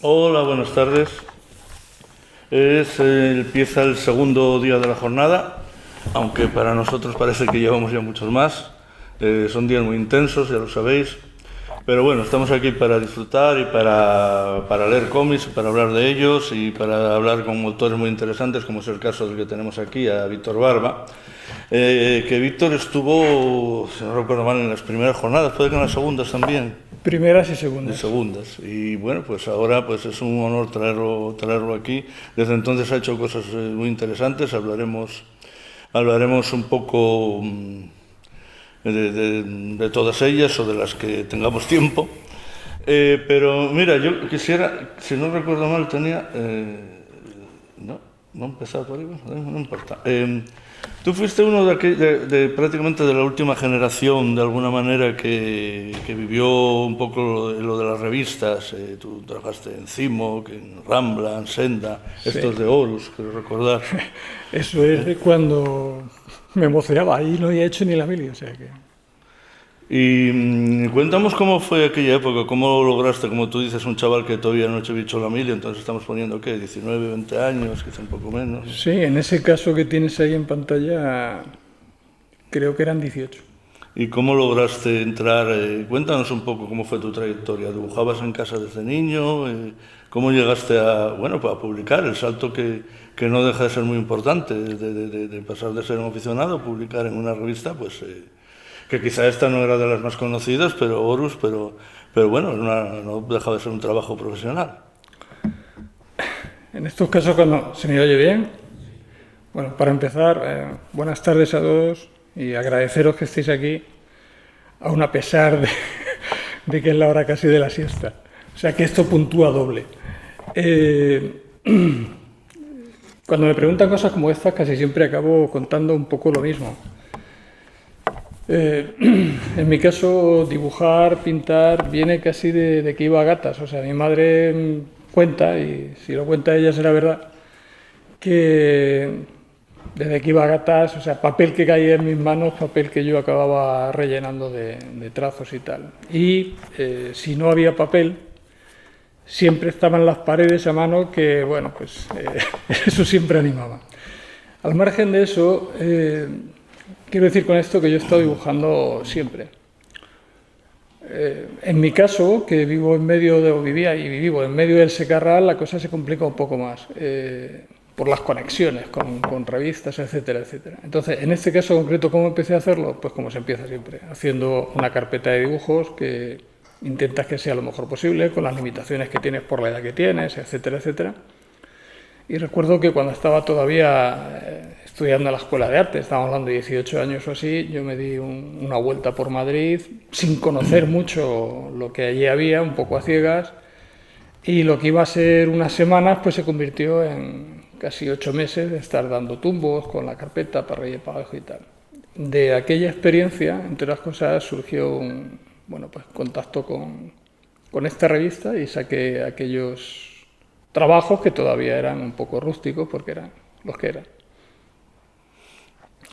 Hola, buenas tardes. Empieza el segundo día de la jornada, aunque para nosotros parece que llevamos ya muchos más. Son días muy intensos, ya lo sabéis. Pero bueno, estamos aquí para disfrutar y para leer cómics, para hablar de ellos y para hablar con autores muy interesantes, como es el caso del que tenemos aquí, a Víctor Barba. Que Víctor estuvo, si no recuerdo mal, en las primeras jornadas, puede que en las segundas también. Primeras y segundas. De segundas. Y bueno, pues ahora pues es un honor traerlo aquí. Desde entonces ha hecho cosas muy interesantes. Hablaremos un poco de todas ellas o de las que tengamos tiempo. Pero mira, yo quisiera, si no recuerdo mal, tenía... no he empezado todavía, no importa. Tú fuiste uno de prácticamente de la última generación, de alguna manera, que vivió un poco lo de las revistas. Tú trabajaste en CIMOC, en Rambla, en Senda, sí. Estos de Horus, quiero recordar. Eso es de cuando me emocionaba, ahí no había hecho ni la mili, o sea que... Y cuéntanos cómo fue aquella época, cómo lo lograste, como tú dices, un chaval que todavía no ha hecho la mili, entonces estamos poniendo, ¿qué? 19, 20 años, quizá un poco menos. Sí, en ese caso que tienes ahí en pantalla, creo que eran 18. ¿Y cómo lograste entrar? Cuéntanos un poco cómo fue tu trayectoria. ¿Dibujabas en casa desde niño? ¿Cómo llegaste a publicar? El salto que no deja de ser muy importante, de pasar de ser un aficionado a publicar en una revista, pues... que quizá esta no era de las más conocidas, pero Horus, pero bueno, no deja de ser un trabajo profesional. En estos casos, cuando se me oye bien, bueno, para empezar, buenas tardes a todos y agradeceros que estéis aquí, aun a pesar de que es la hora casi de la siesta. O sea que esto puntúa doble. Cuando me preguntan cosas como estas, casi siempre acabo contando un poco lo mismo. En mi caso, dibujar, pintar, viene casi de que iba a gatas. O sea, mi madre cuenta, y si lo cuenta ella será verdad, que desde que iba a gatas, o sea, papel que caía en mis manos, papel que yo acababa rellenando de trazos y tal. Y si no había papel, siempre estaban las paredes a mano, que bueno, pues eso siempre animaba. Al margen de eso... quiero decir con esto que yo he estado dibujando siempre. En mi caso, que vivo en medio vivo en medio del Secarral, la cosa se complica un poco más por las conexiones con revistas, etcétera, etcétera. Entonces, en este caso concreto, ¿cómo empecé a hacerlo? Pues como se empieza siempre, haciendo una carpeta de dibujos que intentas que sea lo mejor posible, con las limitaciones que tienes por la edad que tienes, etcétera, etcétera. Y recuerdo que cuando estaba todavía estudiando en la Escuela de Arte, estábamos hablando de 18 años o así, yo me di una vuelta por Madrid sin conocer mucho lo que allí había, un poco a ciegas, y lo que iba a ser unas semanas pues se convirtió en casi 8 meses de estar dando tumbos con la carpeta para arriba y para abajo y tal. De aquella experiencia, entre otras cosas, surgió un contacto con esta revista y saqué aquellos trabajos que todavía eran un poco rústicos porque eran los que eran.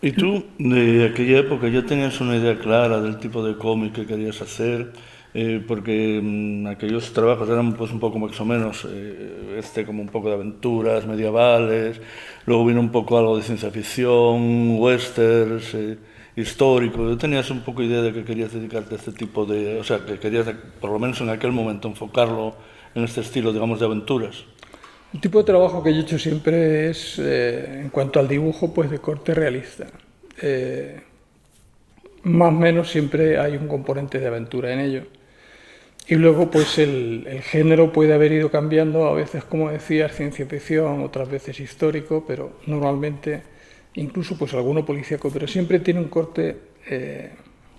¿Y tú, de aquella época, ya tenías una idea clara del tipo de cómic que querías hacer? Porque aquellos trabajos eran pues un poco más o menos como un poco de aventuras medievales, luego vino un poco algo de ciencia ficción, westerns, histórico. ¿Tenías un poco idea de que querías dedicarte a este tipo de... o sea, que querías, por lo menos en aquel momento, enfocarlo en este estilo, digamos, de aventuras? El tipo de trabajo que yo he hecho siempre es, en cuanto al dibujo, pues de corte realista. Más o menos siempre hay un componente de aventura en ello. Y luego, pues el género puede haber ido cambiando, a veces, como decías, ciencia ficción, otras veces histórico, pero normalmente, incluso pues alguno policíaco, pero siempre tiene un corte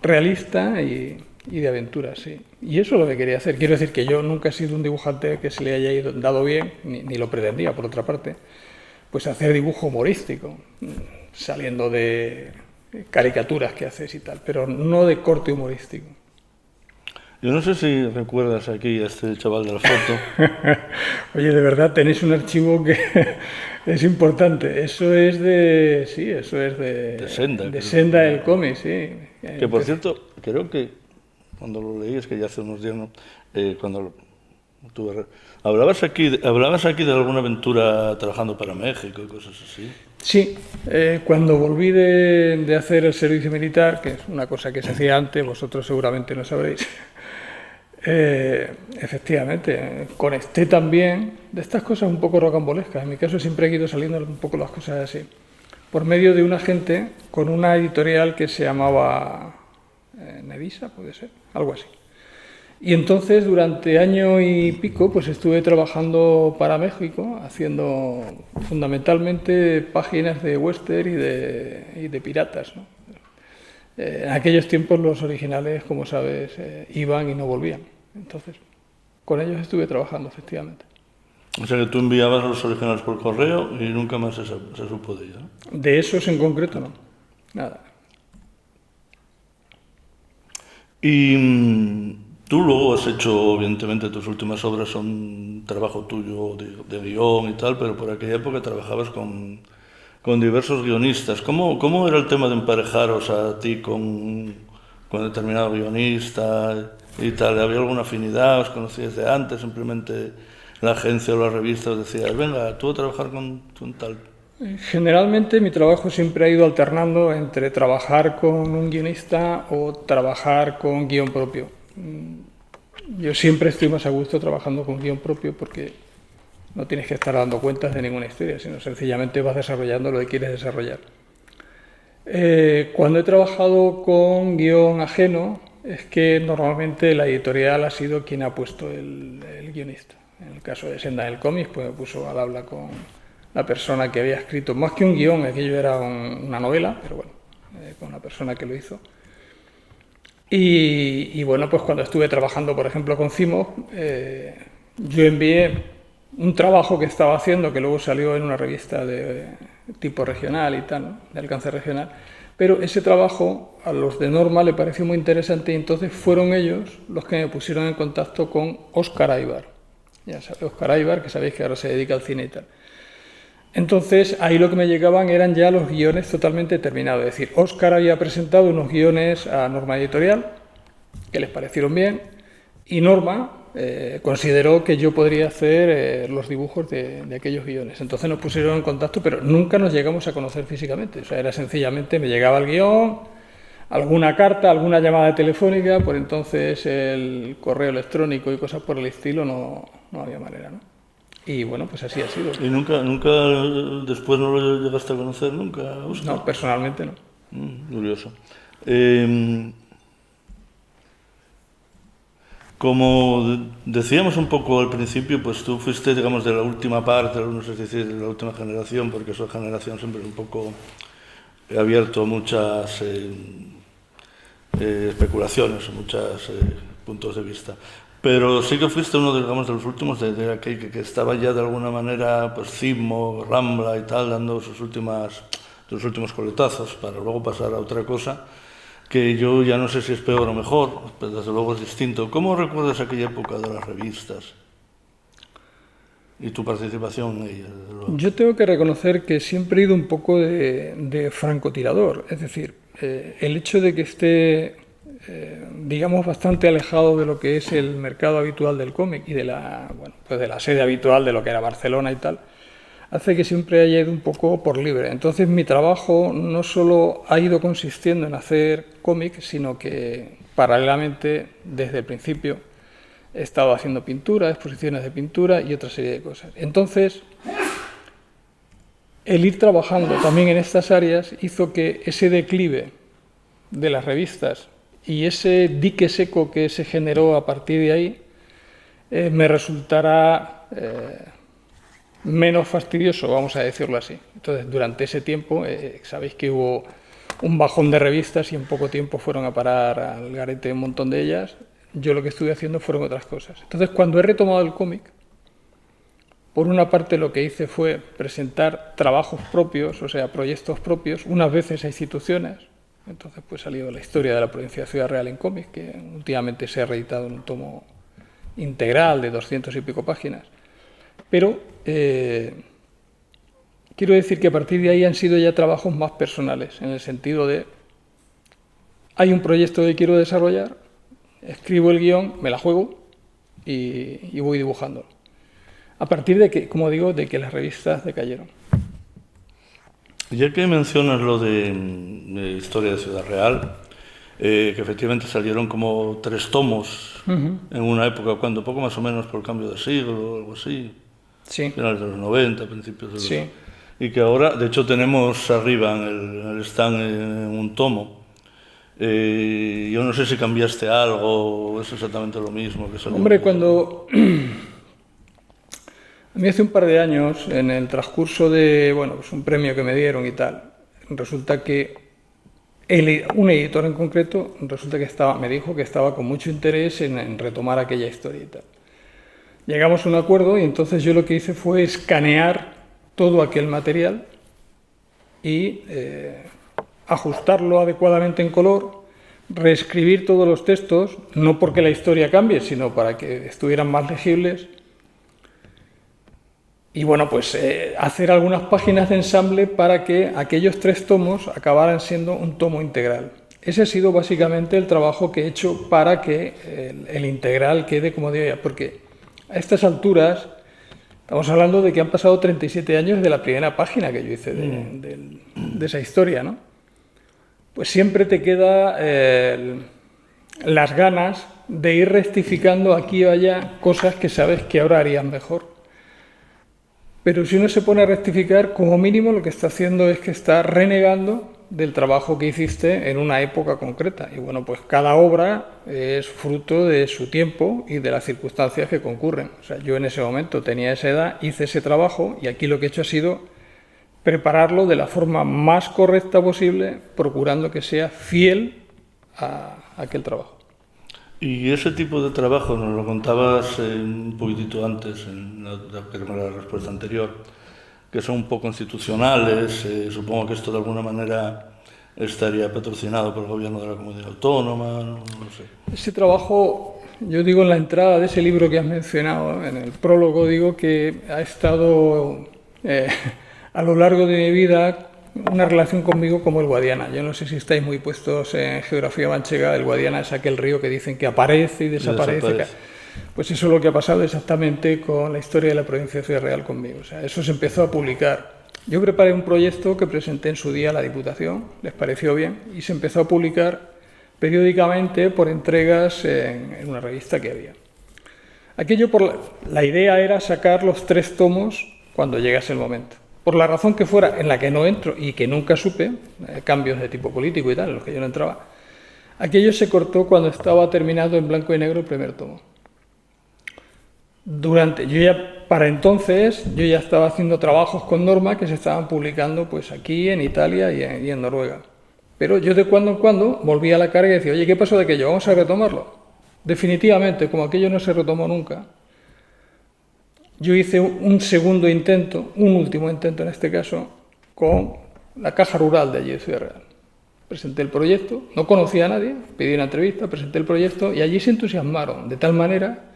realista y de aventura, sí. Y eso es lo que quería hacer. Quiero decir que yo nunca he sido un dibujante que se le haya dado bien, ni lo pretendía, por otra parte, pues hacer dibujo humorístico, saliendo de caricaturas que haces y tal, pero no de corte humorístico. Yo no sé si recuerdas aquí a este chaval de la foto. Oye, de verdad, tenéis un archivo que es importante. Eso es de... sí, eso es de Senda. De Senda, el cómic, sí. Que, por cierto, creo que cuando lo leí, es que ya hace unos días, ¿no? Cuando Hablabas aquí de alguna aventura trabajando para México y cosas así. Sí, cuando volví de hacer el servicio militar, que es una cosa que se hacía antes, vosotros seguramente no sabréis, efectivamente, conecté también de estas cosas un poco rocambolescas. En mi caso siempre he ido saliendo un poco las cosas así, por medio de un agente con una editorial que se llamaba Nevisa, puede ser, algo así. Y entonces, durante año y pico, pues estuve trabajando para México, haciendo fundamentalmente páginas de western y de piratas, ¿no? En aquellos tiempos los originales, como sabes, iban y no volvían. Entonces, con ellos estuve trabajando, efectivamente. O sea que tú enviabas los originales por correo y nunca más se supo de ellos, ¿no? De esos en concreto, no. Nada. Y tú luego has hecho, evidentemente, tus últimas obras son trabajo tuyo de guión y tal, pero por aquella época trabajabas con diversos guionistas. ¿Cómo era el tema de emparejaros a ti con determinado guionista y tal? ¿Había alguna afinidad? ¿Os conocíais de antes? Simplemente la agencia o la revista os decías, venga, tú a trabajar con tal. Generalmente mi trabajo siempre ha ido alternando entre trabajar con un guionista o trabajar con guión propio. Yo siempre estoy más a gusto trabajando con guión propio porque no tienes que estar dando cuentas de ninguna historia, sino sencillamente vas desarrollando lo que quieres desarrollar. Cuando he trabajado con guión ajeno, es que normalmente la editorial ha sido quien ha puesto el guionista. En el caso de Senda del Cómic, pues me puso al habla con la persona que había escrito, más que un guión, aquello era una novela, pero bueno, con la persona que lo hizo. Y bueno, pues cuando estuve trabajando, por ejemplo, con Cimos, yo envié un trabajo que estaba haciendo, que luego salió en una revista de tipo regional y tal, ¿no?, de alcance regional, pero ese trabajo a los de Norma le pareció muy interesante y entonces fueron ellos los que me pusieron en contacto con Óscar Aybar. Ya sabéis, Óscar Aybar, que sabéis que ahora se dedica al cine y tal. Entonces, ahí lo que me llegaban eran ya los guiones totalmente terminados. Es decir, Óscar había presentado unos guiones a Norma Editorial, que les parecieron bien, y Norma consideró que yo podría hacer los dibujos de aquellos guiones. Entonces nos pusieron en contacto, pero nunca nos llegamos a conocer físicamente. O sea, era sencillamente, me llegaba el guión, alguna carta, alguna llamada telefónica, por entonces el correo electrónico y cosas por el estilo no había manera, ¿no? Y bueno, pues así ha sido. ¿Y nunca después no lo llegaste a conocer nunca, Óscar? No, personalmente no. Curioso. Como decíamos un poco al principio, pues tú fuiste, digamos, de la última parte, no sé si decir, de la última generación, porque esa generación siempre es un poco abierto a muchas especulaciones, muchos puntos de vista. Pero sí que fuiste uno, digamos, de los últimos de aquel que estaba ya de alguna manera, pues Cimo, Rambla y tal, dando sus últimos coletazos para luego pasar a otra cosa, que yo ya no sé si es peor o mejor, pero desde luego es distinto. ¿Cómo recuerdas aquella época de las revistas y tu participación en ellas? Yo tengo que reconocer que siempre he ido un poco de francotirador, es decir, el hecho de que esté digamos, bastante alejado de lo que es el mercado habitual del cómic y de la sede habitual de lo que era Barcelona y tal, hace que siempre haya ido un poco por libre. Entonces mi trabajo no solo ha ido consistiendo en hacer cómic, sino que paralelamente, desde el principio, he estado haciendo pintura, exposiciones de pintura y otra serie de cosas. Entonces, el ir trabajando también en estas áreas hizo que ese declive de las revistas y ese dique seco que se generó a partir de ahí me resultará menos fastidioso, vamos a decirlo así. Entonces, durante ese tiempo, sabéis que hubo un bajón de revistas y en poco tiempo fueron a parar al garete un montón de ellas. Yo lo que estuve haciendo fueron otras cosas. Entonces, cuando he retomado el cómic, por una parte lo que hice fue presentar trabajos propios, o sea, proyectos propios, unas veces a instituciones. Entonces pues salió la historia de la provincia de Ciudad Real en cómic, que últimamente se ha reeditado en un tomo integral de 200 y pico páginas. Pero quiero decir que a partir de ahí han sido ya trabajos más personales, en el sentido de, hay un proyecto que quiero desarrollar, escribo el guión, me la juego y voy dibujando. A partir de que, como digo, de que las revistas decayeron. Ya que mencionas lo de Historia de Ciudad Real, que efectivamente salieron como 3 tomos en una época, cuando poco más o menos por el cambio de siglo o algo así, Sí. finales de los 90, principios de los... Sí. Y que ahora, de hecho, tenemos arriba en el stand un tomo. Yo no sé si cambiaste algo o es exactamente lo mismo que salió. Hombre, cuando... A mí hace un par de años, en el transcurso de, bueno, pues un premio que me dieron y tal, resulta que un editor en concreto resulta que me dijo que estaba con mucho interés en retomar aquella historia y tal. Llegamos a un acuerdo y entonces yo lo que hice fue escanear todo aquel material y ajustarlo adecuadamente en color, reescribir todos los textos, no porque la historia cambie, sino para que estuvieran más legibles. Y bueno, pues hacer algunas páginas de ensamble para que aquellos 3 tomos acabaran siendo un tomo integral. Ese ha sido básicamente el trabajo que he hecho para que el integral quede como debe, porque a estas alturas estamos hablando de que han pasado 37 años de la primera página que yo hice de esa historia, ¿no? Pues siempre te queda las ganas de ir rectificando aquí o allá cosas que sabes que ahora harían mejor. Pero si uno se pone a rectificar, como mínimo lo que está haciendo es que está renegando del trabajo que hiciste en una época concreta. Y bueno, pues cada obra es fruto de su tiempo y de las circunstancias que concurren. O sea, yo en ese momento tenía esa edad, hice ese trabajo y aquí lo que he hecho ha sido prepararlo de la forma más correcta posible, procurando que sea fiel a aquel trabajo. Y ese tipo de trabajo, nos lo contabas un poquitito antes, en la respuesta anterior, que son un poco institucionales, supongo que esto de alguna manera estaría patrocinado por el gobierno de la comunidad autónoma, no sé. Ese trabajo, yo digo en la entrada de ese libro que has mencionado, en el prólogo digo que ha estado a lo largo de mi vida una relación conmigo como el Guadiana. Yo no sé si estáis muy puestos en geografía manchega. El Guadiana es aquel río que dicen que aparece y desaparece. Pues eso es lo que ha pasado exactamente con la historia de la provincia de Ciudad Real conmigo. O sea, eso se empezó a publicar. Yo preparé un proyecto que presenté en su día a la Diputación, les pareció bien, y se empezó a publicar periódicamente por entregas en una revista que había. Aquello la idea era sacar los 3 tomos cuando llegase el momento. Por la razón que fuera, en la que no entro y que nunca supe, cambios de tipo político y tal, en los que yo no entraba, aquello se cortó cuando estaba terminado en blanco y negro el primer tomo. Para entonces, yo ya estaba haciendo trabajos con Norma que se estaban publicando pues aquí, en Italia y en Noruega. Pero yo de cuando en cuando volvía a la carga y decía, oye, ¿qué pasó de aquello? Vamos a retomarlo. Definitivamente, como aquello no se retomó nunca, yo hice un segundo intento, un último intento en este caso, con la Caja Rural de allí de Ciudad Real. Presenté el proyecto, no conocía a nadie, pedí una entrevista, presenté el proyecto y allí se entusiasmaron, de tal manera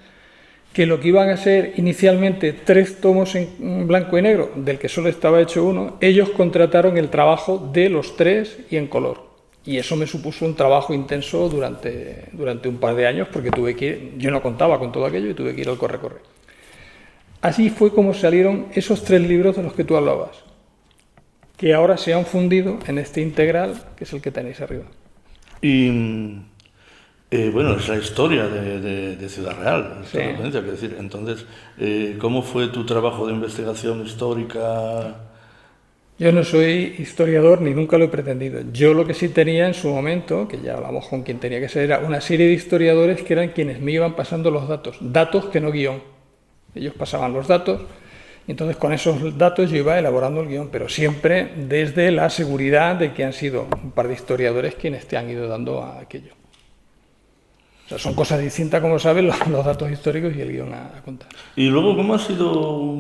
que lo que iban a ser inicialmente 3 tomos en blanco y negro, del que solo estaba hecho uno, ellos contrataron el trabajo de los 3 y en color. Y eso me supuso un trabajo intenso durante un par de años, porque yo no contaba con todo aquello y tuve que ir al corre-corre. Así fue como salieron esos 3 libros de los que tú hablabas, que ahora se han fundido en este integral, que es el que tenéis arriba. Y bueno, es la historia de Ciudad Real, Sí. es decir, entonces, ¿cómo fue tu trabajo de investigación histórica? Yo no soy historiador ni nunca lo he pretendido. Yo lo que sí tenía en su momento, que ya hablamos con quien tenía que ser, era una serie de historiadores que eran quienes me iban pasando los datos que no guión. Ellos pasaban los datos y entonces con esos datos yo iba elaborando el guión, pero siempre desde la seguridad de que han sido un par de historiadores quienes te han ido dando a aquello. O sea, son cosas distintas, como sabes, los datos históricos y el guión a contar. Y luego, ¿cómo ha sido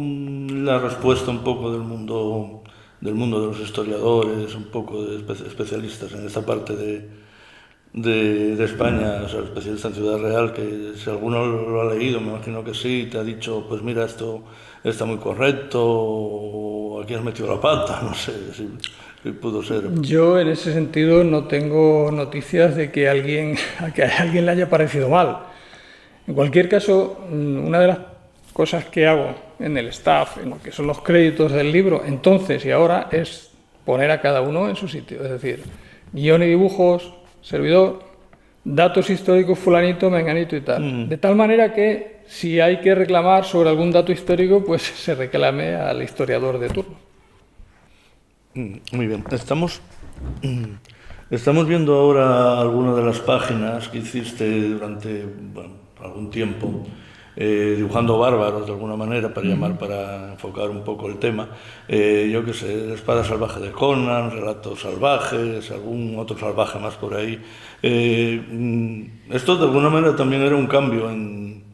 la respuesta un poco del mundo de los historiadores, un poco de especialistas en esta parte de España, o sea, especialistas en Ciudad Real, que si alguno lo ha leído, me imagino que sí, te ha dicho, pues mira, esto está muy correcto, o aquí has metido la pata, no sé si pudo ser. Yo en ese sentido no tengo noticias de que a alguien le haya parecido mal. En cualquier caso, una de las cosas que hago en el staff, en lo que son los créditos del libro, entonces y ahora, es poner a cada uno en su sitio. Es decir, guión y dibujos, servidor, datos históricos fulanito, menganito y tal. De tal manera que si hay que reclamar sobre algún dato histórico, pues se reclame al historiador de turno. Muy bien. Estamos viendo ahora algunas de las páginas que hiciste durante algún tiempo, dibujando bárbaros de alguna manera, para enfocar un poco el tema. Yo qué sé, La espada salvaje de Conan, Relatos salvajes, algún otro salvaje más por ahí. Esto de alguna manera también era un cambio en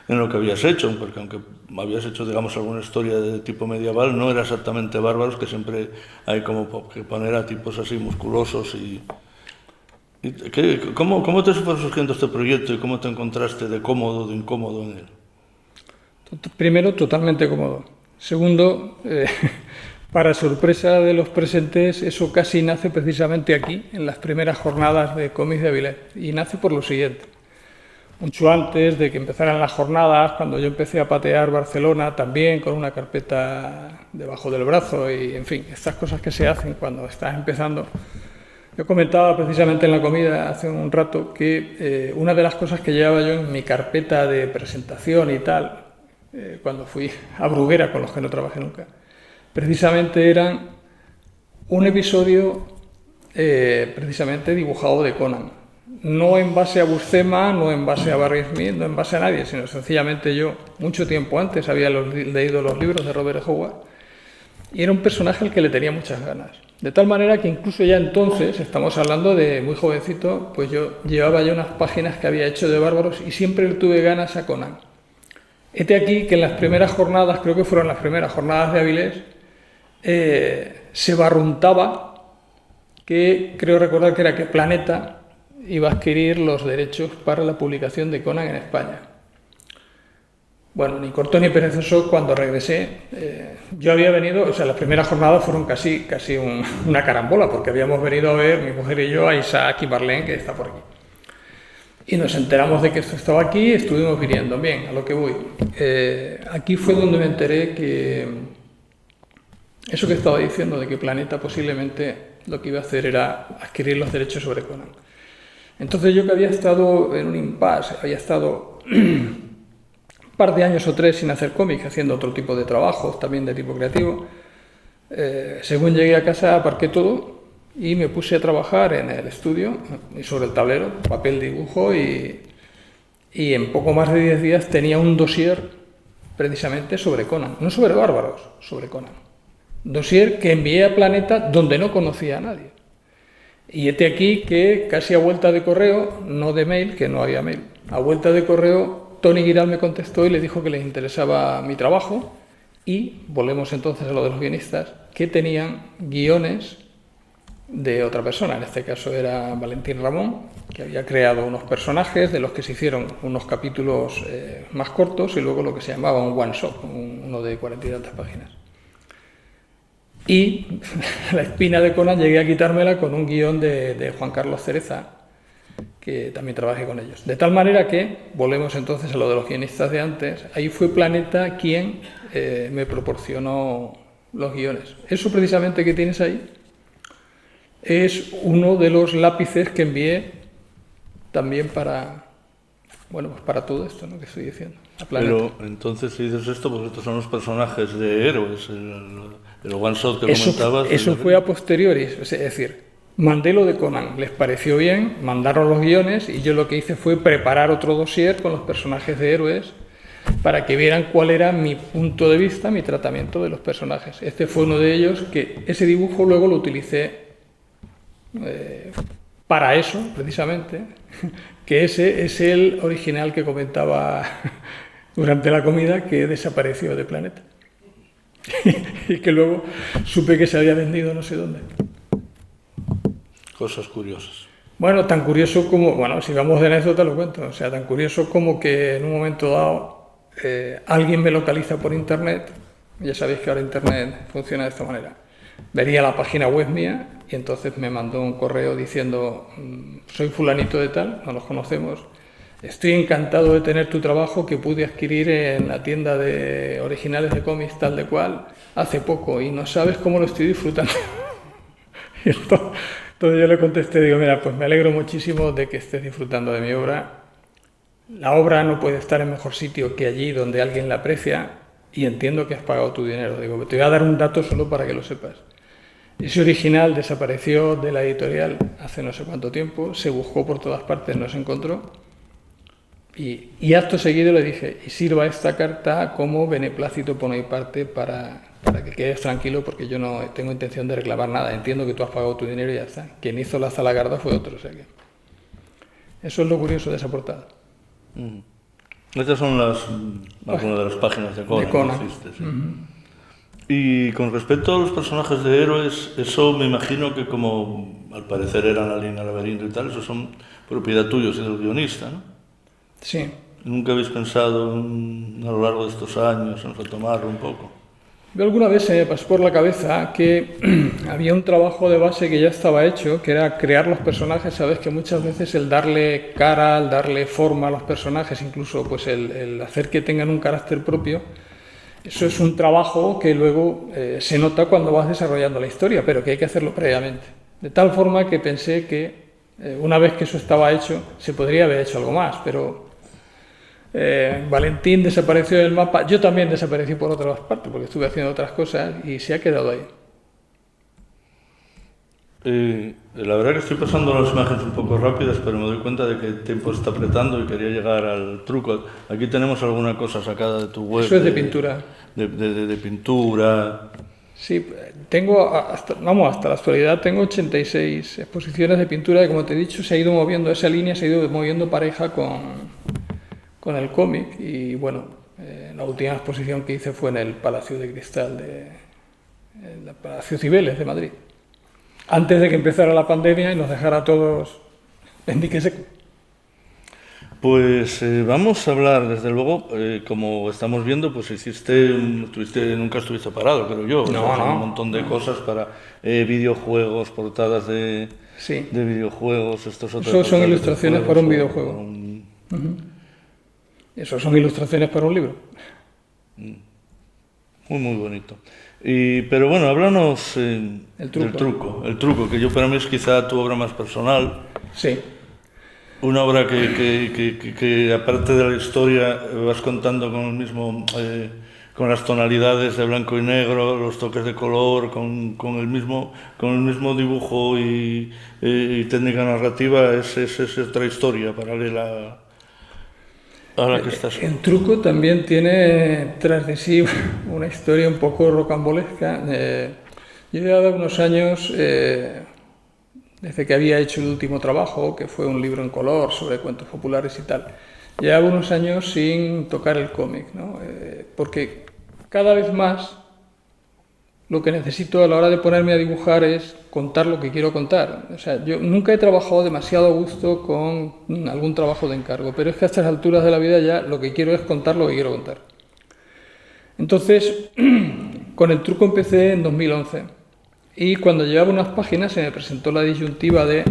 lo que habías hecho, porque aunque habías hecho, digamos, alguna historia de tipo medieval, no era exactamente bárbaros, que siempre hay como que poner a tipos así musculosos ¿Cómo te fue surgiendo este proyecto y cómo te encontraste de cómodo, de incómodo en él? Primero, totalmente cómodo. Segundo, para sorpresa de los presentes, eso casi nace precisamente aquí, en las primeras jornadas de cómics de Avilés. Y nace por lo siguiente. Mucho antes de que empezaran las jornadas, cuando yo empecé a patear Barcelona también con una carpeta debajo del brazo y, en fin, estas cosas que se hacen cuando estás empezando. Yo comentaba precisamente en la comida hace un rato que una de las cosas que llevaba yo en mi carpeta de presentación y tal, cuando fui a Bruguera, con los que no trabajé nunca, precisamente eran un episodio precisamente dibujado de Conan. No en base a Buscema, no en base a Barry Smith, no en base a nadie, sino sencillamente yo, mucho tiempo antes, había leído los libros de Robert Howard y era un personaje al que le tenía muchas ganas. De tal manera que incluso ya entonces, estamos hablando de muy jovencito, pues yo llevaba ya unas páginas que había hecho de bárbaros y siempre le tuve ganas a Conan. Hete aquí que en las primeras jornadas, creo que fueron las primeras jornadas de Avilés, se barruntaba que, creo recordar que era que Planeta iba a adquirir los derechos para la publicación de Conan en España. Bueno, ni corto ni perezoso, cuando regresé, yo había venido, o sea, las primeras jornadas fueron casi una carambola, porque habíamos venido a ver, mi mujer y yo, a Isaac y Marlene, que está por aquí. Y nos enteramos de que esto estaba aquí y estuvimos viniendo. Bien, a lo que voy. Aquí fue donde me enteré que eso que estaba diciendo, de que Planeta posiblemente lo que iba a hacer era adquirir los derechos sobre Conan. Entonces yo, que había estado en un impasse, había estado un par de años o 3 sin hacer cómics, haciendo otro tipo de trabajos, también de tipo creativo, según llegué a casa aparqué todo y me puse a trabajar en el estudio y sobre el tablero, papel, dibujo, y en poco más de 10 días tenía un dossier precisamente sobre Conan, no sobre bárbaros, sobre Conan. Dossier que envié a Planeta, donde no conocía a nadie. Y hete aquí que casi a vuelta de correo, no de mail, que no había mail, a vuelta de correo, Tony Giral me contestó y le dijo que les interesaba mi trabajo, y volvemos entonces a lo de los guionistas, que tenían guiones de otra persona. En este caso era Valentín Ramón, que había creado unos personajes de los que se hicieron unos capítulos más cortos y luego lo que se llamaba un one shot, uno de 40 y tantas páginas. Y la espina de Conan llegué a quitármela con un guión de Juan Carlos Cereza, que también trabajé con ellos. De tal manera que, volvemos entonces a lo de los guionistas de antes, ahí fue Planeta quien me proporcionó los guiones. Eso precisamente que tienes ahí es uno de los lápices que envié también para, bueno, pues para todo esto, ¿no?, que estoy diciendo. Pero entonces, si dices esto, pues estos son los personajes de héroes, el one shot que comentabas. Eso fue a posteriori, es decir, mandé lo de Conan, les pareció bien, mandaron los guiones y yo lo que hice fue preparar otro dossier con los personajes de héroes para que vieran cuál era mi punto de vista, mi tratamiento de los personajes. Este fue uno de ellos, que ese dibujo luego lo utilicé para eso, precisamente, que ese es el original que comentaba durante la comida, que desapareció de Planeta y que luego supe que se había vendido no sé dónde. Cosas curiosas. Bueno, tan curioso como, bueno, si vamos de anécdota lo cuento, o sea, tan curioso como que en un momento dado alguien me localiza por internet, ya sabéis que ahora internet funciona de esta manera, vería la página web mía y entonces me mandó un correo diciendo: soy fulanito de tal, no nos conocemos, estoy encantado de tener tu trabajo que pude adquirir en la tienda de originales de cómics tal de cual hace poco y no sabes cómo lo estoy disfrutando. Y entonces yo le contesté, digo, mira, pues me alegro muchísimo de que estés disfrutando de mi obra. La obra no puede estar en mejor sitio que allí donde alguien la aprecia y entiendo que has pagado tu dinero. Digo, te voy a dar un dato solo para que lo sepas. Ese original desapareció de la editorial hace no sé cuánto tiempo, se buscó por todas partes, no se encontró. Y acto seguido le dije, y sirva esta carta como beneplácito por mi parte para que quedes tranquilo porque yo no tengo intención de reclamar nada. Entiendo que tú has pagado tu dinero y ya está. Quien hizo la zalagarda fue otro. O sea que eso es lo curioso de esa portada. Estas son algunas de las páginas de Conan. Que hiciste, sí. Y con respecto a los personajes de héroes, eso me imagino que como al parecer eran la línea laberinto y tal, eso son propiedad tuya y del guionista, ¿no? Sí. ¿Nunca habéis pensado a lo largo de estos años en retomarlo un poco? Yo alguna vez se me pasó por la cabeza que había un trabajo de base que ya estaba hecho, que era crear los personajes. Sabes que muchas veces el darle cara, el darle forma a los personajes, incluso pues el hacer que tengan un carácter propio, eso es un trabajo que luego se nota cuando vas desarrollando la historia, pero que hay que hacerlo previamente. De tal forma que pensé que una vez que eso estaba hecho, se podría haber hecho algo más, pero Valentín desapareció del mapa, yo también desaparecí por otras partes, porque estuve haciendo otras cosas y se ha quedado ahí. La verdad que estoy pasando las imágenes un poco rápidas, pero me doy cuenta de que el tiempo está apretando y quería llegar al truco. Aquí tenemos alguna cosa sacada de tu web. Eso es de pintura. De pintura. Sí, tengo, hasta la actualidad, tengo 86 exposiciones de pintura y como te he dicho, se ha ido moviendo esa línea, se ha ido moviendo pareja con el cómic y bueno, la última exposición que hice fue en el Palacio de Cristal en el Palacio Cibeles de Madrid. Antes de que empezara la pandemia y nos dejara a todos en dique seco. Pues vamos a hablar, desde luego, como estamos viendo, pues nunca estuviste parado, creo yo. No, no. Un montón de cosas para videojuegos, portadas de videojuegos. Eso son ilustraciones para un videojuego. Eso son ilustraciones para un libro. Muy bonito. Pero bueno, háblanos del truco. El truco, que para mí es quizá tu obra más personal. Sí. Una obra que aparte de la historia vas contando con las tonalidades de blanco y negro, los toques de color, con el mismo dibujo y técnica narrativa, es otra historia paralela a la que estás. El truco también tiene tras de sí una historia un poco rocambolesca. Yo llevaba unos años, desde que había hecho el último trabajo, que fue un libro en color sobre cuentos populares y tal, llevaba unos años sin tocar el cómic, ¿no? Porque cada vez más lo que necesito a la hora de ponerme a dibujar es contar lo que quiero contar. O sea, yo nunca he trabajado demasiado a gusto con algún trabajo de encargo, pero es que a estas alturas de la vida ya lo que quiero es contar lo que quiero contar. Entonces, con el truco empecé en 2011 y cuando llevaba unas páginas se me presentó la disyuntiva de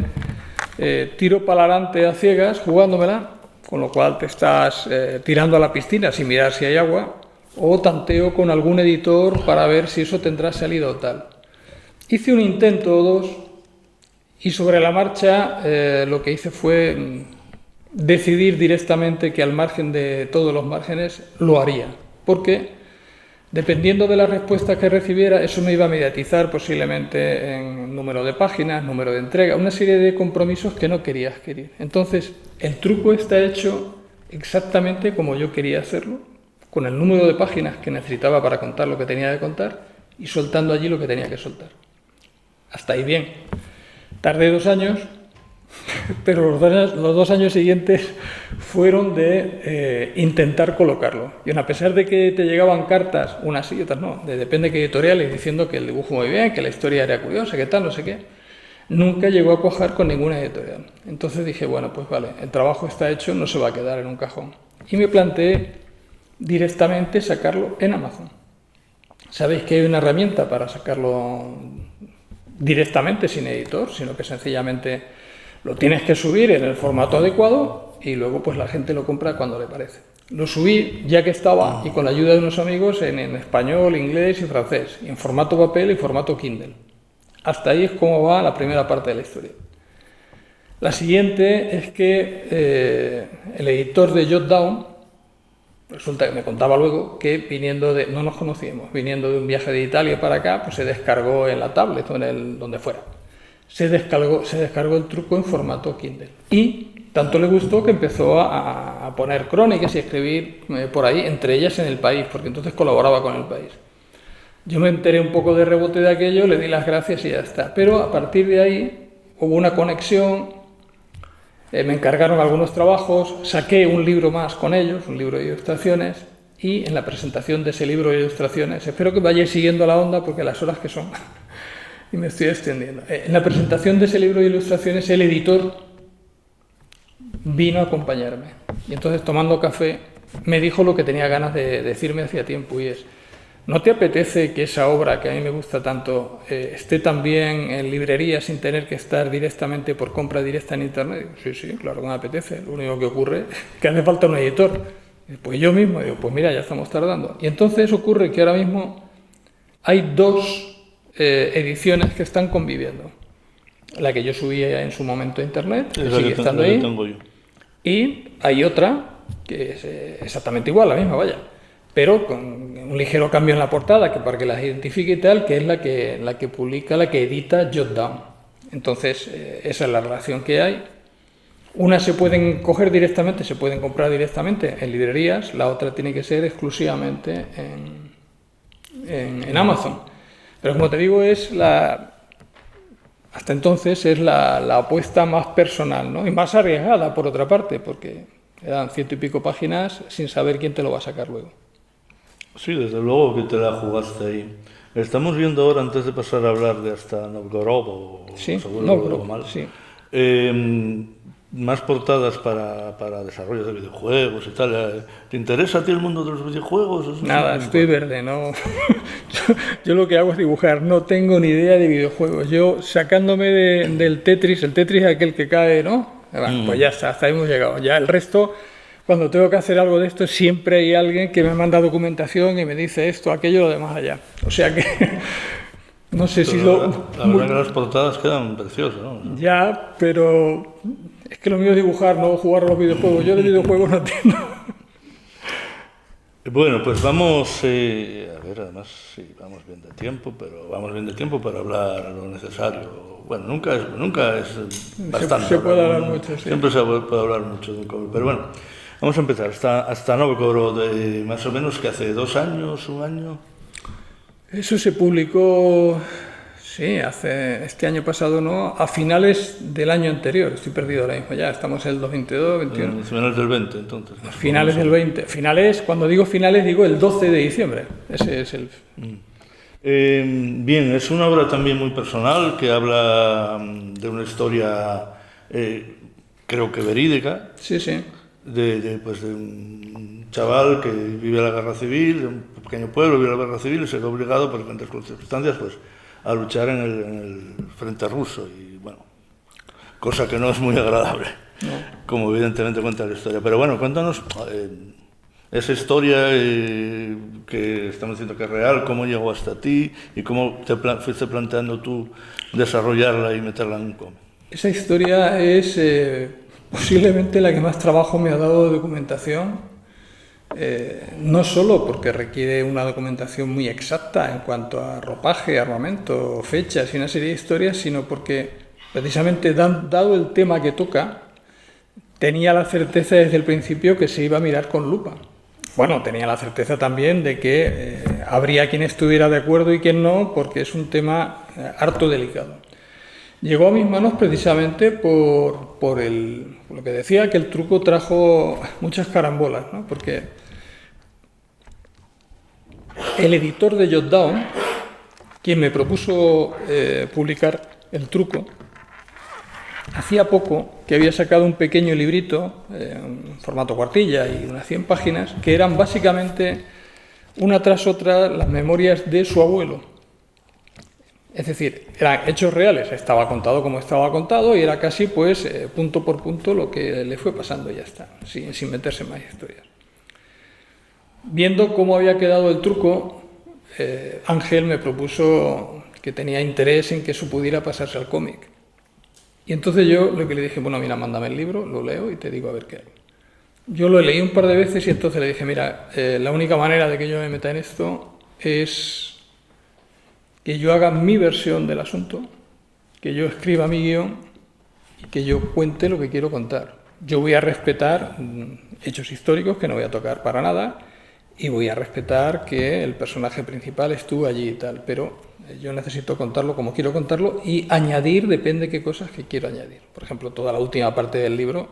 tiro para adelante a ciegas jugándomela, con lo cual te estás tirando a la piscina sin mirar si hay agua, o tanteo con algún editor para ver si eso tendrá salida o tal. Hice un intento o dos y sobre la marcha lo que hice fue decidir directamente que al margen de todos los márgenes lo haría, porque dependiendo de las respuestas que recibiera eso me iba a mediatizar posiblemente en número de páginas, número de entrega, una serie de compromisos que no quería adquirir. Entonces el truco está hecho exactamente como yo quería hacerlo, con el número de páginas que necesitaba para contar lo que tenía que contar y soltando allí lo que tenía que soltar. Hasta ahí bien. Tardé 2 años, pero los 2 años siguientes fueron de intentar colocarlo. Y a pesar de que te llegaban cartas, unas sí y otras no, depende de qué editoriales, diciendo que el dibujo muy bien, que la historia era curiosa, que tal, no sé qué, nunca llegó a cuajar con ninguna editorial. Entonces dije, bueno, pues vale, el trabajo está hecho, no se va a quedar en un cajón. Y me planteé directamente sacarlo en Amazon. Sabéis que hay una herramienta para sacarlo directamente sin editor, sino que sencillamente lo tienes que subir en el formato adecuado y luego pues la gente lo compra cuando le parece. Lo subí ya que estaba y con la ayuda de unos amigos en español, inglés y francés, y en formato papel y formato Kindle. Hasta ahí es como va la primera parte de la historia. La siguiente es que el editor de Jotdown, resulta que me contaba luego que no nos conocíamos, viniendo de un viaje de Italia para acá, pues se descargó en la tablet o donde fuera. Se descargó el truco en formato Kindle. Y tanto le gustó que empezó a poner crónicas y a escribir por ahí, entre ellas en El País, porque entonces colaboraba con El País. Yo me enteré un poco de rebote de aquello, le di las gracias y ya está. Pero a partir de ahí hubo una conexión, me encargaron algunos trabajos, saqué un libro más con ellos, un libro de ilustraciones, y en la presentación de ese libro de ilustraciones, espero que vayáis siguiendo la onda porque las horas que son, y me estoy extendiendo. En la presentación de ese libro de ilustraciones, el editor vino a acompañarme. Y entonces, tomando café, me dijo lo que tenía ganas de decirme hacía tiempo, y es: ¿no te apetece que esa obra, que a mí me gusta tanto, esté también en librería sin tener que estar directamente por compra directa en Internet? Digo, sí, claro que me apetece. Lo único que ocurre es que hace falta un editor. Pues yo mismo digo, pues mira, ya estamos tardando. Y entonces ocurre que ahora mismo hay dos ediciones que están conviviendo. La que yo subía en su momento a Internet, que sigue estando ahí. Y hay otra que es exactamente igual, la misma, vaya, pero con un ligero cambio en la portada, que para que las identifique y tal, que es la que publica, la que edita Jotdown. Entonces, esa es la relación que hay. Unas se pueden coger directamente, se pueden comprar directamente en librerías, la otra tiene que ser exclusivamente en Amazon. Pero como te digo, hasta entonces es la apuesta más personal, ¿no? Y más arriesgada, por otra parte, porque eran 100 y pico páginas sin saber quién te lo va a sacar luego. Sí, desde luego que te la jugaste ahí. Estamos viendo ahora, antes de pasar a hablar de hasta Novgorod, sí, mal, sí. Más portadas para desarrollo de videojuegos y tal. ¿Te interesa a ti el mundo de los videojuegos? Nada, estoy verde, no. yo lo que hago es dibujar, no tengo ni idea de videojuegos. Yo, sacándome del Tetris, el Tetris es aquel que cae, ¿no? Bueno, pues ya está, hasta ahí hemos llegado. Ya el resto, cuando tengo que hacer algo de esto, siempre hay alguien que me manda documentación y me dice esto, aquello, lo demás allá. O sea que no sé si la verdad que las portadas quedan preciosas, ¿no? Ya, pero es que lo mío es dibujar, no jugar a los videojuegos. Yo de videojuegos no entiendo. Bueno, pues vamos, a ver, además, sí, vamos bien de tiempo, pero vamos bien de tiempo para hablar lo necesario. Bueno, nunca es bastante. Se puede hablar mucho, sí. Siempre se puede hablar mucho de un cómic, pero bueno, vamos a empezar. Hasta Novgorod, más o menos que hace 2 años, 1 año. Eso se publicó, sí, este año pasado, ¿no? A finales del año anterior. Estoy perdido ahora mismo ya, estamos en el 2022, 2021. Finales del 20, entonces. Finales del 20. Finales, cuando digo finales, digo el 12 de diciembre. Ese es el... Bien, es una obra también muy personal que habla de una historia, creo que verídica. Sí. De un chaval que vive la guerra civil, de un pequeño pueblo, vive la guerra civil y se ve obligado por diferentes circunstancias pues, a luchar en el frente ruso. Y bueno, cosa que no es muy agradable, no, como evidentemente cuenta la historia. Pero bueno, cuéntanos esa historia que estamos diciendo que es real, cómo llegó hasta ti y cómo te fuiste planteando tú desarrollarla y meterla en un cómic. Esa historia es posiblemente la que más trabajo me ha dado de documentación, no solo porque requiere una documentación muy exacta en cuanto a ropaje, armamento, fechas y una serie de historias, sino porque precisamente dado el tema que toca, tenía la certeza desde el principio que se iba a mirar con lupa. Bueno, tenía la certeza también de que habría quien estuviera de acuerdo y quien no, porque es un tema harto delicado. Llegó a mis manos precisamente por lo que decía, que el truco trajo muchas carambolas, ¿no? Porque el editor de Jotdown, quien me propuso publicar el truco, hacía poco que había sacado un pequeño librito, en formato cuartilla y unas 100 páginas, que eran básicamente una tras otra las memorias de su abuelo. Es decir, eran hechos reales, estaba contado como estaba contado y era casi pues punto por punto lo que le fue pasando y ya está, sin meterse en más historias. Viendo cómo había quedado el truco, Ángel me propuso que tenía interés en que eso pudiera pasarse al cómic. Y entonces yo lo que le dije, bueno, mira, mándame el libro, lo leo y te digo a ver qué hay. Yo lo leí un par de veces y entonces le dije, mira, la única manera de que yo me meta en esto es que yo haga mi versión del asunto, que yo escriba mi guión y que yo cuente lo que quiero contar. Yo voy a respetar hechos históricos que no voy a tocar para nada y voy a respetar que el personaje principal estuvo allí y tal, pero yo necesito contarlo como quiero contarlo y añadir, depende de qué cosas que quiero añadir. Por ejemplo, toda la última parte del libro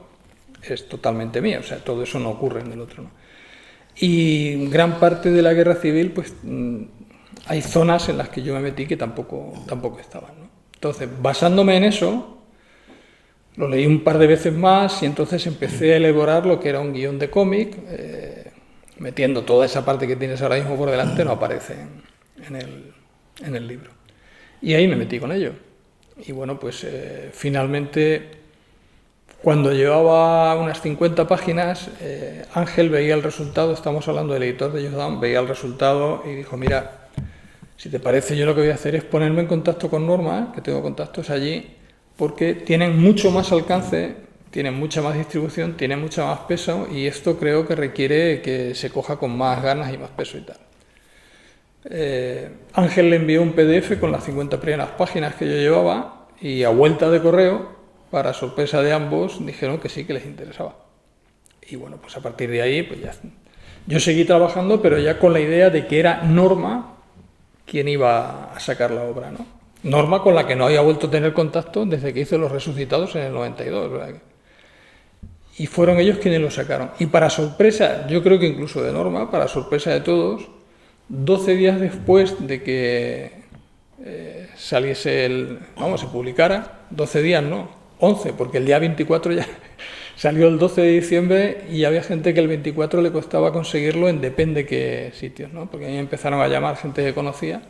es totalmente mía, o sea, todo eso no ocurre en el otro, ¿no? Y gran parte de la guerra civil, pues hay zonas en las que yo me metí que tampoco estaban, ¿no? Entonces, basándome en eso, lo leí un par de veces más y entonces empecé a elaborar lo que era un guión de cómic, metiendo toda esa parte que tienes ahora mismo por delante, no aparece en el libro. Y ahí me metí con ello. Y bueno, pues finalmente, cuando llevaba unas 50 páginas, Ángel veía el resultado, estamos hablando del editor de Jordan, veía el resultado y dijo, mira, si te parece, yo lo que voy a hacer es ponerme en contacto con Norma, que tengo contactos allí, porque tienen mucho más alcance, tienen mucha más distribución, tienen mucho más peso y esto creo que requiere que se coja con más ganas y más peso y tal. Ángel le envió un PDF con las 50 primeras páginas que yo llevaba y a vuelta de correo, para sorpresa de ambos, dijeron que sí, que les interesaba. Y bueno, pues a partir de ahí, pues ya. Yo seguí trabajando, pero ya con la idea de que era Norma quien iba a sacar la obra, ¿no? Norma con la que no había vuelto a tener contacto desde que hizo Los Resucitados en el 92, ¿verdad? Y fueron ellos quienes lo sacaron. Y para sorpresa, yo creo que incluso de Norma, para sorpresa de todos, 12 días después de que saliese se publicara, 12 días no, 11, porque el día 24 ya salió el 12 de diciembre y había gente que el 24 le costaba conseguirlo en depende qué sitios, ¿no? Porque a mí me empezaron a llamar gente que conocía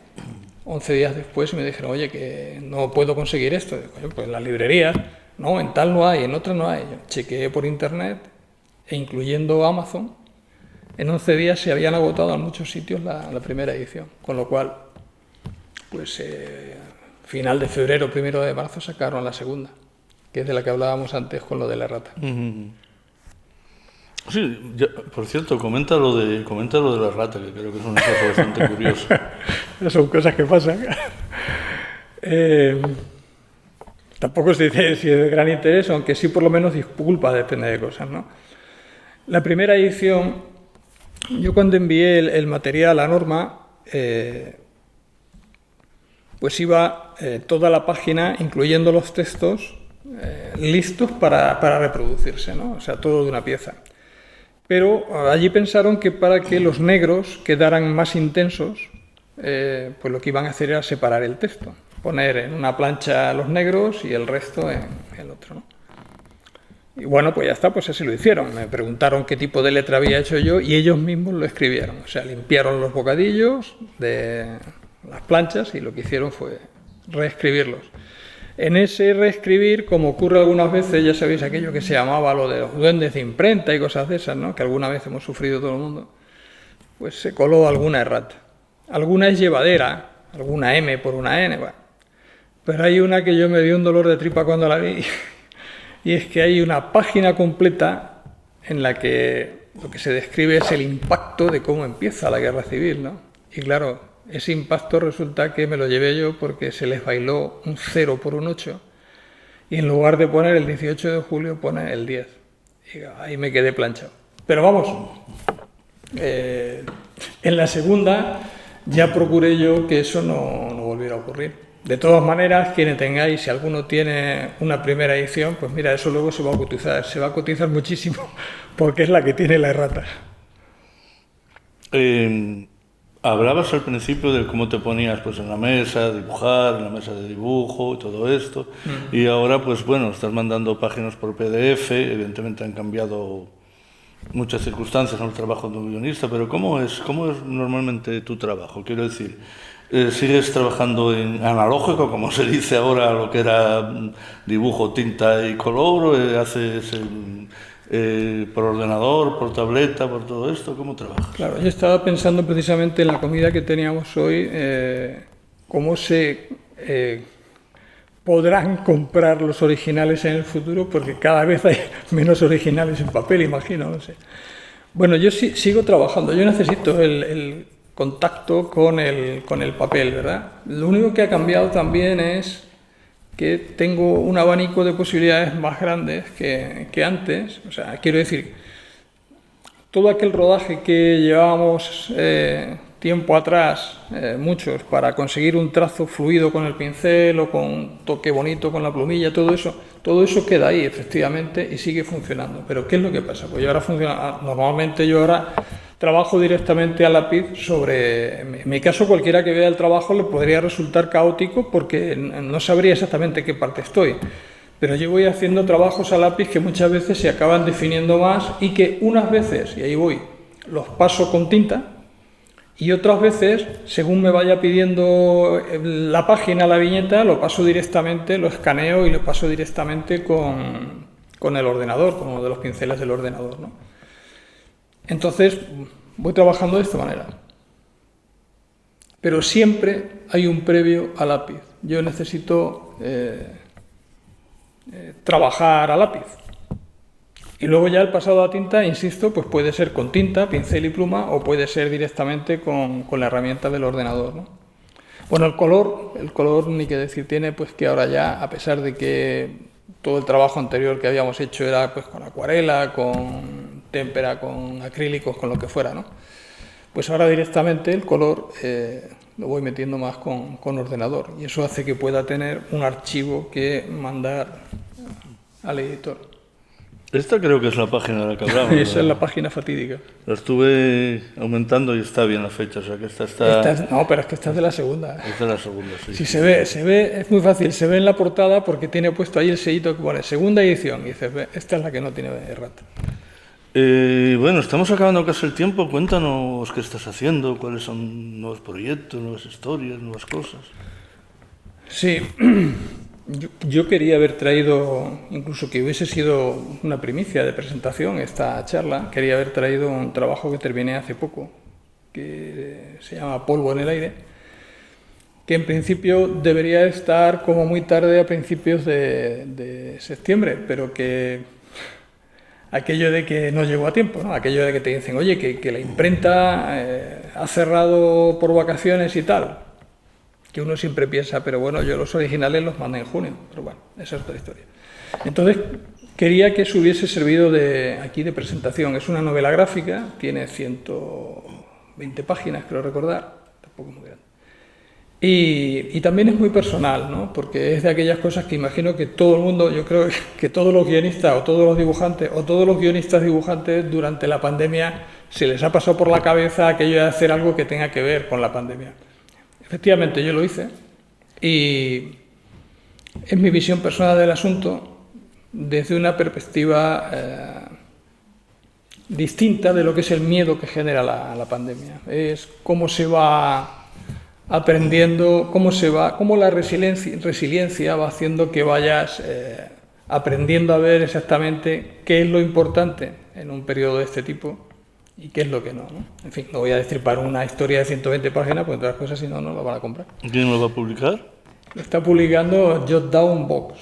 11 días después y me dijeron, oye, que no puedo conseguir esto. Y digo, pues en las librerías, no, en tal no hay, en otra no hay. Yo chequeé por internet e incluyendo Amazon, en 11 días se habían agotado en muchos sitios la primera edición, con lo cual, pues final de febrero, 1 de marzo sacaron la segunda, que es de la que hablábamos antes con lo de la rata. Sí, ya, por cierto, comenta lo de la rata, que creo que es una cosa bastante curiosa. Son cosas que pasan. Tampoco se dice si es de gran interés, aunque sí por lo menos disculpa, depende de cosas, ¿no? La primera edición, yo cuando envié el material a Norma, pues iba toda la página, incluyendo los textos, listos para reproducirse, ¿no? O sea, todo de una pieza. Pero allí pensaron que para que los negros quedaran más intensos, pues lo que iban a hacer era separar el texto, poner en una plancha los negros y el resto en el otro, ¿no? Y bueno, pues ya está, pues así lo hicieron. Me preguntaron qué tipo de letra había hecho yo y ellos mismos lo escribieron. O sea, limpiaron los bocadillos de las planchas y lo que hicieron fue reescribirlos. En ese reescribir, como ocurre algunas veces, ya sabéis aquello que se llamaba lo de los duendes de imprenta y cosas de esas, ¿no? Que alguna vez hemos sufrido todo el mundo, pues se coló alguna errata. Alguna es llevadera, alguna M por una N, bueno. Pero hay una que yo me dio un dolor de tripa cuando la vi, y es que hay una página completa en la que lo que se describe es el impacto de cómo empieza la guerra civil, ¿no? Y claro, ese impacto resulta que me lo llevé yo porque se les bailó un 0 por un 8 y en lugar de poner el 18 de julio pone el 10. Y ahí me quedé planchado. Pero vamos, en la segunda ya procuré yo que eso no volviera a ocurrir. De todas maneras, quienes tengáis, si alguno tiene una primera edición, pues mira, eso luego se va a cotizar muchísimo porque es la que tiene la errata. Hablabas al principio de cómo te ponías pues en la mesa, dibujar, en la mesa de dibujo y todo esto, y ahora pues bueno, estás mandando páginas por PDF, evidentemente han cambiado muchas circunstancias en el trabajo de un guionista, pero ¿cómo es normalmente tu trabajo? Quiero decir, ¿sigues trabajando en analógico, como se dice ahora, lo que era dibujo, tinta y color? ¿Haces por ordenador, por tableta, por todo esto? ¿Cómo trabajas? Claro, yo estaba pensando precisamente en la comida que teníamos hoy, cómo se podrán comprar los originales en el futuro, porque cada vez hay menos originales en papel, imagino, no sé. Bueno, yo sigo trabajando, yo necesito el contacto con el papel, ¿verdad? Lo único que ha cambiado también es que tengo un abanico de posibilidades más grandes que antes. O sea, quiero decir, todo aquel rodaje que llevábamos tiempo atrás, muchos, para conseguir un trazo fluido con el pincel o con un toque bonito con la plumilla, todo eso queda ahí, efectivamente, y sigue funcionando. Pero ¿qué es lo que pasa? Pues yo ahora normalmente yo ahora trabajo directamente a lápiz sobre... En mi caso, cualquiera que vea el trabajo le podría resultar caótico porque no sabría exactamente qué parte estoy. Pero yo voy haciendo trabajos a lápiz que muchas veces se acaban definiendo más y que unas veces, y ahí voy, los paso con tinta y otras veces, según me vaya pidiendo la página, la viñeta, lo paso directamente, lo escaneo y lo paso directamente con el ordenador, con uno de los pinceles del ordenador, ¿no? Entonces, voy trabajando de esta manera. Pero siempre hay un previo a lápiz. Yo necesito trabajar a lápiz. Y luego ya el pasado a tinta, insisto, pues puede ser con tinta, pincel y pluma, o puede ser directamente con la herramienta del ordenador, ¿no? Bueno, el color ni que decir tiene, pues que ahora ya, a pesar de que todo el trabajo anterior que habíamos hecho era pues con acuarela, con témpera, con acrílicos, con lo que fuera, ¿no? Pues ahora directamente el color lo voy metiendo más con ordenador, y eso hace que pueda tener un archivo que mandar al editor. Esta creo que es la página de la que hablamos. Esa es la página fatídica. La estuve aumentando y está bien la fecha, o sea que esta está... No, pero es que esta es de la segunda. Esta es la segunda, sí. Sí, se ve, es muy fácil, se ve en la portada porque tiene puesto ahí el sellito que pone segunda edición, y dices, ve, esta es la que no tiene errata. Bueno, estamos acabando casi el tiempo. Cuéntanos qué estás haciendo, cuáles son nuevos proyectos, nuevas historias, nuevas cosas. Sí, yo quería haber traído, incluso que hubiese sido una primicia de presentación esta charla, quería haber traído un trabajo que terminé hace poco, que se llama Polvo en el aire, que en principio debería estar como muy tarde a principios de septiembre, pero que... aquello de que no llegó a tiempo, ¿no? Aquello de que te dicen, oye, que la imprenta ha cerrado por vacaciones y tal, que uno siempre piensa, pero bueno, yo los originales los mandé en junio, pero bueno, esa es otra historia. Entonces, quería que eso hubiese servido aquí de presentación. Es una novela gráfica, tiene 120 páginas, creo recordar, tampoco muy grande. Y también es muy personal, ¿no? Porque es de aquellas cosas que imagino que todo el mundo, yo creo que todos los guionistas o todos los dibujantes o todos los guionistas dibujantes durante la pandemia se les ha pasado por la cabeza aquello de hacer algo que tenga que ver con la pandemia. Efectivamente, yo lo hice y es mi visión personal del asunto desde una perspectiva distinta de lo que es el miedo que genera la pandemia. Es cómo se va aprendiendo, cómo la resiliencia va haciendo que vayas aprendiendo a ver exactamente qué es lo importante en un periodo de este tipo y qué es lo que no, ¿no? En fin, no voy a destripar una historia de 120 páginas, porque entre las cosas, si no, no la van a comprar. ¿Quién lo va a publicar? Lo está publicando Jotdown Box.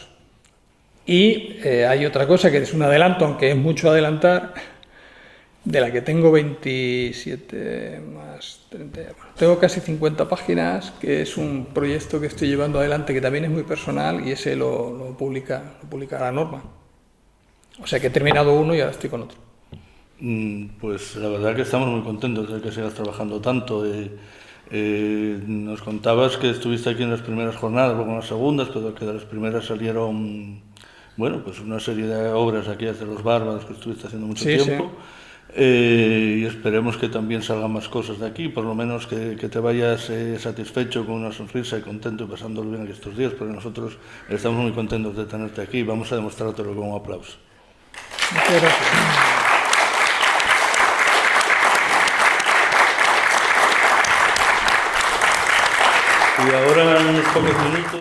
Y hay otra cosa que es un adelanto, aunque es mucho adelantar, de la que tengo 27 más 30, bueno, tengo casi 50 páginas, que es un proyecto que estoy llevando adelante que también es muy personal, y ese lo publica la Norma. O sea que he terminado uno y ahora estoy con otro. Pues la verdad que estamos muy contentos de que sigas trabajando tanto. Nos contabas que estuviste aquí en las primeras jornadas, luego en las segundas, pero que de las primeras salieron, bueno, pues una serie de obras aquí desde Los Bárbaros que estuviste haciendo mucho tiempo. Sí. Y esperemos que también salgan más cosas de aquí, por lo menos que te vayas satisfecho, con una sonrisa y contento y pasándolo bien aquí estos días, porque nosotros estamos muy contentos de tenerte aquí y vamos a demostrártelo con un aplauso. Muchas gracias. Y ahora en unos pocos minutos